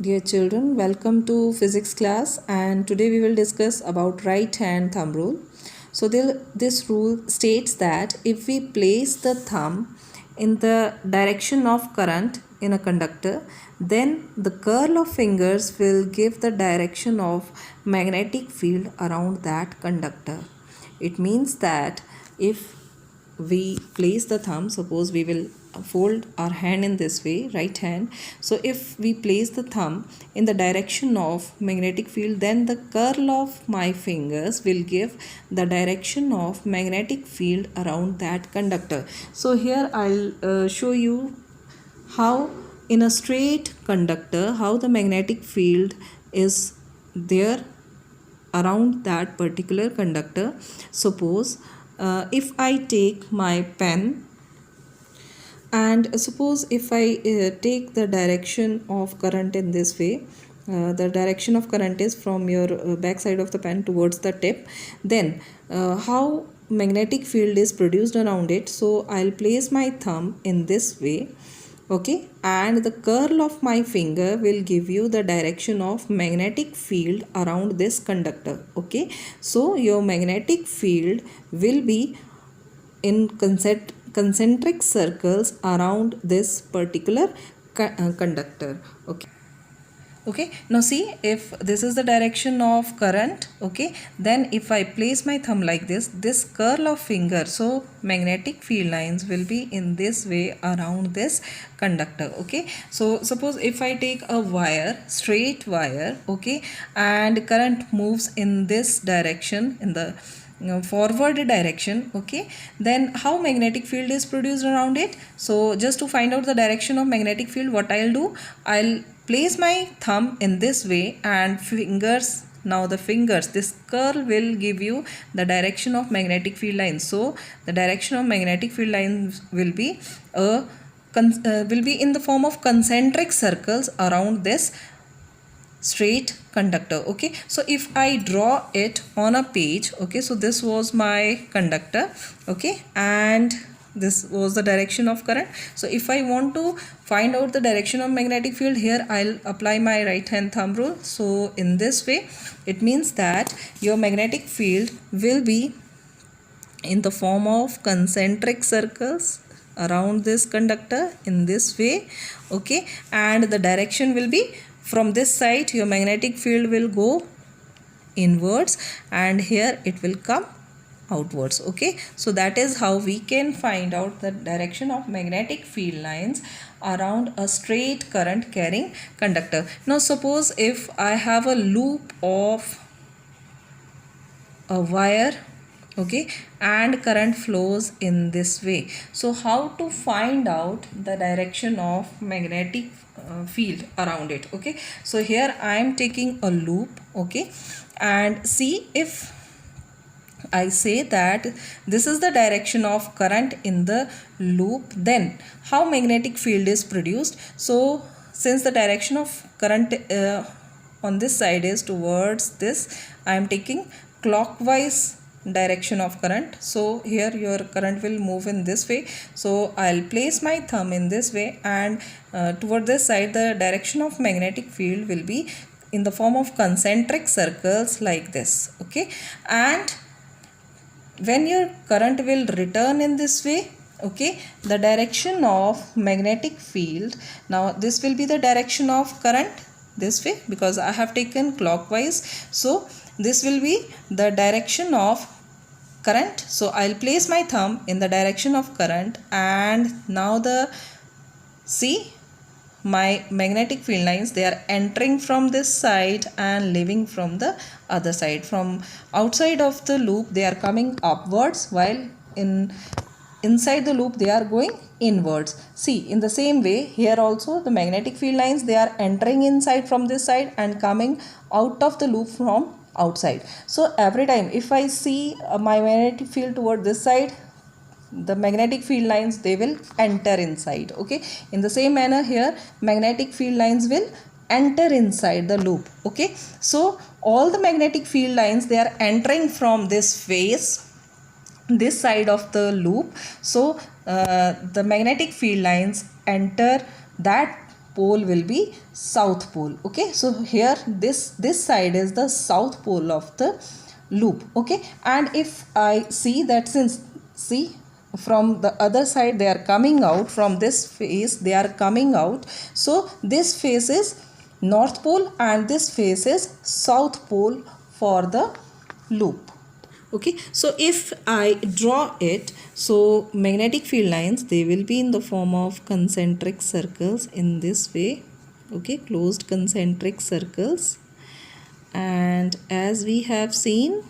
Dear children, welcome to physics class, and today we will discuss about right hand thumb rule. So this rule states that if we place the thumb in the direction of current in a conductor, then the curl of fingers will give the direction of magnetic field around that conductor. It means that if we place the thumb, suppose we will fold our hand in this way, right hand. So if we place the thumb in the direction of magnetic field, then the curl of my fingers will give the direction of magnetic field around that conductor. So here I'll show you how in a straight conductor how the magnetic field is there around that particular conductor. Suppose if I take my pen, and suppose if I take the direction of current in this way, the direction of current is from your back side of the pen towards the tip, then how magnetic field is produced around it. So I'll place my thumb in this way, okay, and the curl of my finger will give you the direction of magnetic field around this conductor. Okay, so your magnetic field will be in concentric circles around this particular conductor. Okay, now see, if this is the direction of current, okay, then if I place my thumb like this curl of finger, so magnetic field lines will be in this way around this conductor. Okay, so suppose if I take a wire, straight wire, okay, and current moves in this direction, in the forward direction, okay, then how magnetic field is produced around it. So just to find out the direction of magnetic field, what I'll do, I'll place my thumb in this way, and fingers, now the fingers, this curl will give you the direction of magnetic field lines. So the direction of magnetic field lines will be in the form of concentric circles around this straight conductor. Okay, so if I draw it on a page, okay, so this was my conductor, okay, and this was the direction of current. So if I want to find out the direction of magnetic field, here I'll apply my right hand thumb rule. So in this way, it means that your magnetic field will be in the form of concentric circles around this conductor in this way, okay, and the direction will be from this side. Your magnetic field will go inwards, and here it will come outwards. Okay, so that is how we can find out the direction of magnetic field lines around a straight current carrying conductor. Now suppose if I have a loop of a wire, okay, and current flows in this way. So how to find out the direction of magnetic field around it. Okay, so here I am taking a loop, okay, and see, if I say that this is the direction of current in the loop, then how magnetic field is produced. So since the direction of current on this side is towards this, I am taking clockwise direction of current. So here your current will move in this way. So I'll place my thumb in this way, and toward this side the direction of magnetic field will be in the form of concentric circles like this. Okay, and when your current will return in this way, okay, the direction of magnetic field, now this will be the direction of current this way, because I have taken clockwise. So this will be the direction of current. So I'll place my thumb in the direction of current, and now the see, my magnetic field lines, they are entering from this side and leaving from the other side. From outside of the loop they are coming upwards, while inside the loop they are going inwards. See, in the same way here also the magnetic field lines, they are entering inside from this side and coming out of the loop from outside. So every time if I see my magnetic field toward this side, the magnetic field lines, they will enter inside. Okay, in the same manner here magnetic field lines will enter inside the loop. Okay, so all the magnetic field lines, they are entering from this face, this side of the loop. So the magnetic field lines enter that pole will be south pole. Okay, so here this side is the south pole of the loop. Okay, and if I see that, since see from the other side they are coming out, from this face they are coming out, so this face is north pole and this face is south pole for the loop. Okay, so if I draw it, so magnetic field lines, they will be in the form of concentric circles in this way. Okay, closed concentric circles. And as we have seen,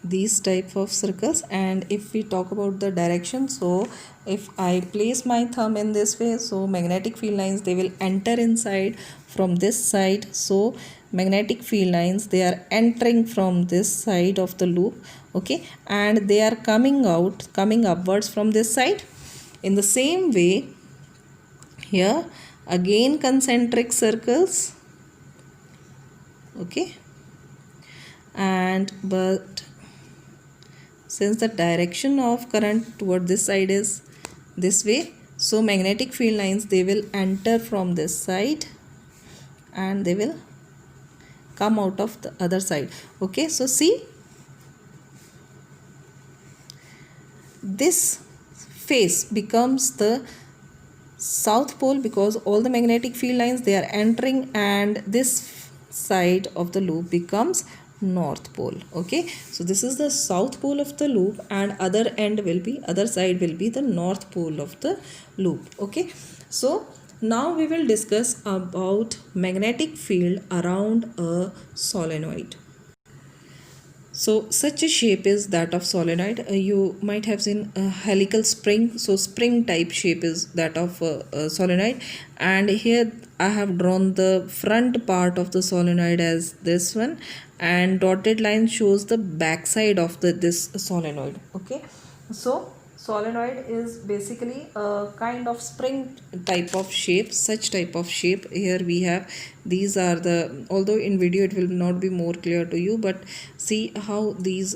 these type of circles. And if we talk about the direction, so if I place my thumb in this way, so magnetic field lines, they will enter inside from this side. So magnetic field lines, they are entering from this side of the loop. Okay, and they are coming out, coming upwards from this side. In the same way, here again concentric circles. Okay, and but since the direction of current toward this side is this way, so magnetic field lines, they will enter from this side and they will come out of the other side. Okay, so see, this face becomes the south pole because all the magnetic field lines, they are entering, and this side of the loop becomes north pole. Okay, so this is the south pole of the loop, and other side will be the north pole of the loop. Okay, so now we will discuss about magnetic field around a solenoid. So such a shape is that of solenoid. You might have seen a helical spring. So spring type shape is that of a solenoid. And here I have drawn the front part of the solenoid as this one, and dotted line shows the back side of this solenoid. Okay, so solenoid is basically a kind of spring type of shape, such type of shape. Here we have, these are the, although in video it will not be more clear to you, but see how these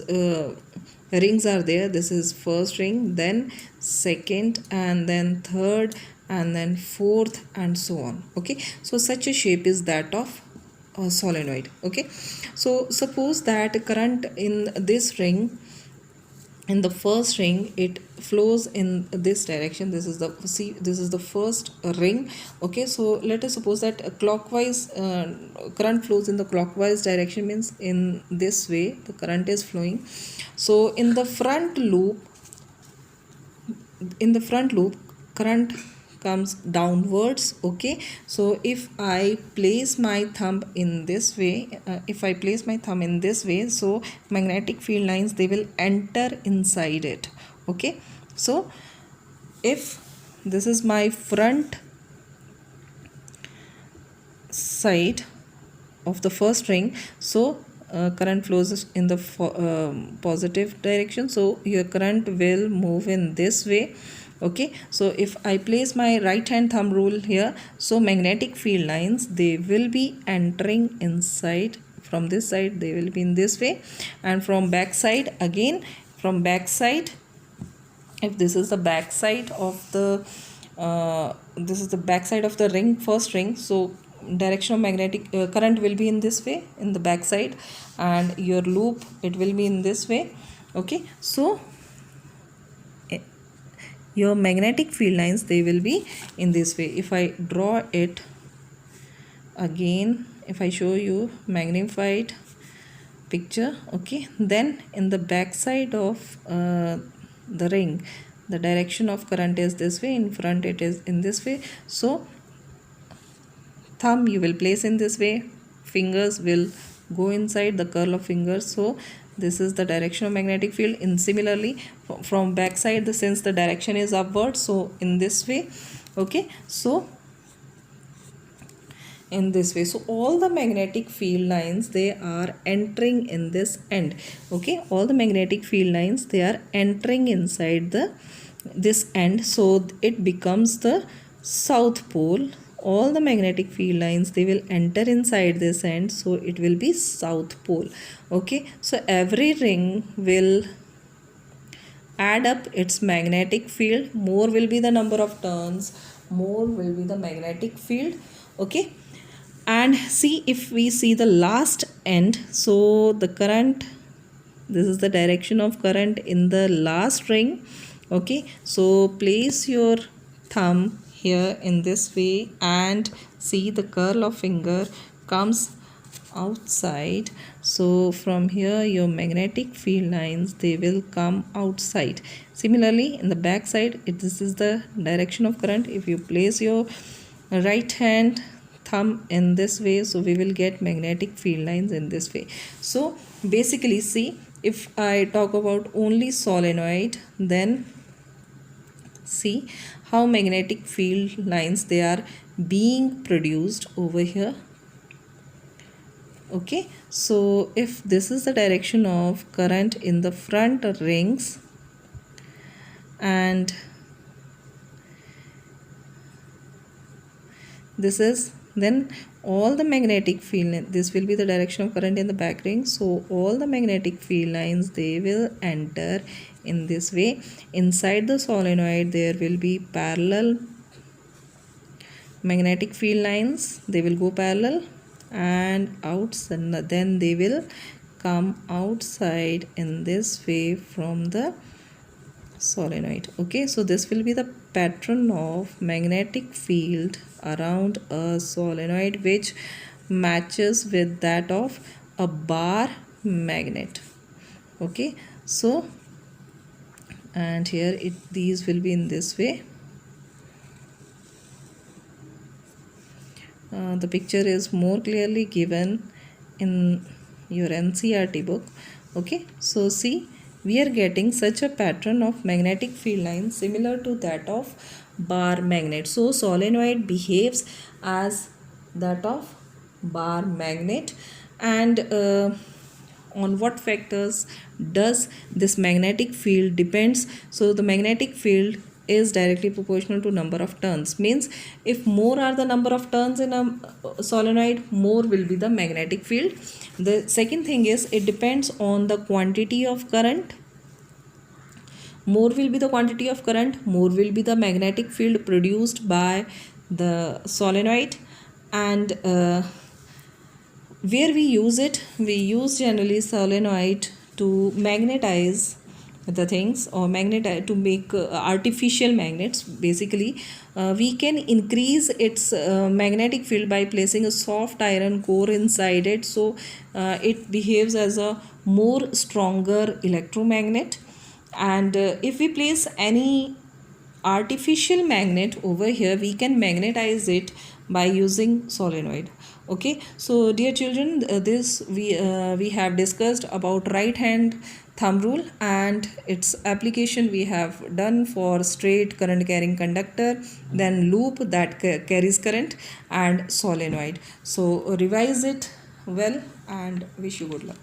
rings are there. This is first ring, then second, and then third, and then fourth, and so on. Okay, so such a shape is that of a solenoid. Okay, so suppose that current in this ring, in the first ring, it flows in this direction. This is the, see, this is the first ring. Okay, so let us suppose that a clockwise current flows in the clockwise direction, means in this way the current is flowing. So in the front loop, current comes downwards. Okay, so if I place my thumb in this way, so magnetic field lines, they will enter inside it. Okay, so if this is my front side of the first ring, so current flows in the positive direction, so your current will move in this way. Okay, so if I place my right hand thumb rule here, so magnetic field lines, they will be entering inside from this side, they will be in this way, and from back side, again from back side, if this is the back side of the ring, first ring, so direction of magnetic current will be in this way, in the back side, and your loop, it will be in this way. Okay, so your magnetic field lines, they will be in this way. If I draw it again, if I show you magnified picture, okay, then in the back side of the ring, the direction of current is this way, in front it is in this way. So thumb you will place in this way, fingers will go inside, the curl of fingers, so this is the direction of magnetic field. And similarly from back side, since the direction is upward, so in this way. Okay, so in this way, so all the magnetic field lines, they are entering in this end. Okay, all the magnetic field lines, they are entering inside this end, so it becomes the south pole. All the magnetic field lines, they will enter inside this end, so it will be south pole. Okay, so every ring will add up its magnetic field, more will be the number of turns, more will be the magnetic field. Okay, and see, if we see the last end, so the current, this is the direction of current in the last ring. Okay, so place your thumb here in this way and see the curl of finger comes outside. So from here your magnetic field lines, they will come outside. Similarly in the back side, this is the direction of current. If you place your right hand thumb in this way, so we will get magnetic field lines in this way. So basically, see, if I talk about only solenoid, then see how magnetic field lines they are being produced over here. Okay, so if this is the direction of current in the front rings, and this is, then all the magnetic field, this will be the direction of current in the back ring, so all the magnetic field lines, they will enter in this way. Inside the solenoid there will be parallel magnetic field lines, they will go parallel, and outside, then they will come outside in this way from the solenoid. Okay, so this will be the pattern of magnetic field around a solenoid, which matches with that of a bar magnet. Okay, so, and here these will be in this way. The picture is more clearly given in your NCERT book. Okay, so see, we are getting such a pattern of magnetic field lines similar to that of bar magnet. So solenoid behaves as that of bar magnet. And on what factors does this magnetic field depends? So the magnetic field is directly proportional to number of turns. Means if more are the number of turns in a solenoid, more will be the magnetic field. The second thing is, it depends on the quantity of current. More will be the quantity of current, more will be the magnetic field produced by the solenoid. And where we use it, we use generally solenoid to magnetize the things, or magnetize to make artificial magnets. Basically we can increase its magnetic field by placing a soft iron core inside it, so it behaves as a more stronger electromagnet. And if we place any artificial magnet over here, we can magnetize it by using solenoid. Okay, so dear children, this we have discussed about right hand thumb rule and its application we have done for straight current carrying conductor, then loop that carries current, and solenoid. So revise it well and wish you good luck.